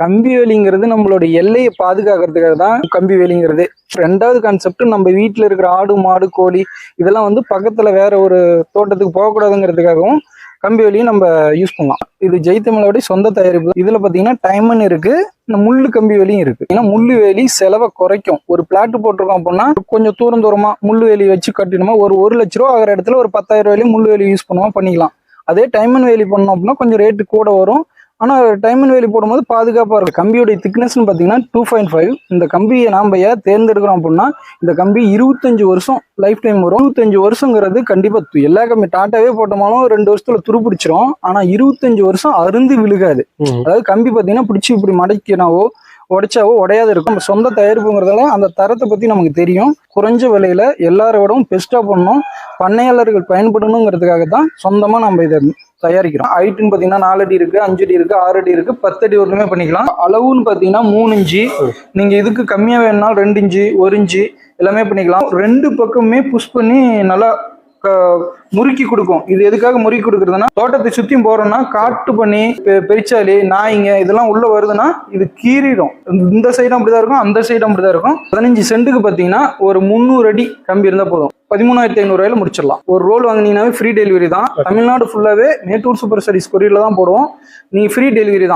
கம்பி வேலிங்கிறது நம்மளோட எல்லையை பாதுகாக்கிறதுக்காக தான் கம்பி வேலிங்கிறது. ரெண்டாவது கான்செப்ட், நம்ம வீட்டில் இருக்கிற ஆடு மாடு கோழி இதெல்லாம் வந்து பக்கத்துல வேற ஒரு தோட்டத்துக்கு போகக்கூடாதுங்கிறதுக்காகவும் கம்பி வேலியும் நம்ம யூஸ் பண்ணலாம். இது ஜெய்தமிழோட சொந்த தயாரிப்பு. இதுல பாத்தீங்கன்னா டைமன் இருக்கு, முள்ளு கம்பி வேலியும் இருக்கு. ஏன்னா முள்ளு வேலி செலவை குறைக்கும். ஒரு பிளாட் போட்டிருக்கோம் அப்படின்னா கொஞ்சம் தூரமா முள்ளு வேலி வச்சு கட்டினோமா ஒரு 1 லட்ச ரூபா ஆகிற இடத்துல ஒரு 10,000 ரூபாயிலும் முள்ளு வேலி யூஸ் பண்ணுவோம் பண்ணிக்கலாம். அதே டைமன் வேலி பண்ணோம் அப்படின்னா கொஞ்சம் ரேட்டு கூட வரும். ஆனால் டைமன் வேலி போடும்போது பாதுகாப்பாக இருக்கும். கம்பியோடைய திக்னஸ்ன்னு பார்த்தீங்கன்னா 2.5. இந்த கம்பியை நாம் ஏன் தேர்ந்தெடுக்கிறோம் அப்படின்னா இந்த கம்பி 25 வருஷம் லைஃப் டைம் வரும். 25 வருஷங்கிறது கண்டிப்பாக எல்லா கம்பி டாட்டாவே போட்டோமாலும் 2 வருஷத்துல துருப்பிடிச்சிரும். ஆனால் 25 வருஷம் அருந்து விழுகாது. அதாவது கம்பி பார்த்தீங்கன்னா பிடிச்சி இப்படி மடக்கினாவோ உடைச்சாவோ உடையாது இருக்கும். நம்ம சொந்த தயாரிப்புங்கிறதால அந்த தரத்தை பற்றி நமக்கு தெரியும். குறைஞ்ச விலையில எல்லாரோடவும் பெஸ்ட்டாக பண்ணணும், பண்ணையாளர்கள் பயன்படணுங்கிறதுக்காக தான் சொந்தமாக நம்ம இதை தயாரிக்கிறோம். ஹைட்டுன்னு பார்த்தீங்கன்னா 4 அடி இருக்கு, 5 அடி இருக்கு, 6 அடி இருக்கு, 10 அடி வரலுமே பண்ணிக்கலாம். அளவுன்னு பார்த்தீங்கன்னா 3 இன்ச்சு. நீங்க இதுக்கு கம்மியா வேணும்னாலும் 2 இன்ச்சு 1 இன்ச்சு எல்லாமே பண்ணிக்கலாம். 2 பக்கமே புஷ் பண்ணி நல்லா முறுக்கி கொடுக்கும். இது எதுக்காக முறுக்கி கொடுக்குறதுன்னா தோட்டத்தை சுத்தி போறோம்னா காட்டு பண்ணி பெரிச்சாலி நாய்ங்க இதெல்லாம் உள்ள வருதுன்னா இது கீறிடும். இந்த சைடும் அப்படிதான் இருக்கும், அந்த சைடும் அப்படிதான் இருக்கும். 15 சென்ட்டுக்கு பாத்தீங்கன்னா ஒரு 300 அடி கம்பி இருந்தா போதும். 13,500 ரூபாயில முடிச்சிடலாம். ஒரு ரோல் வாங்கினீங்கன்னாவே ஃப்ரீ டெலிவரி தான். தமிழ்நாடு ஃபுல்லாவே மேட்டூர் சூப்பர் ஸ்டடீஸ் கொரியர்ல தான் போடுவோம். நீங்க ஃப்ரீ டெலிவரி தான்.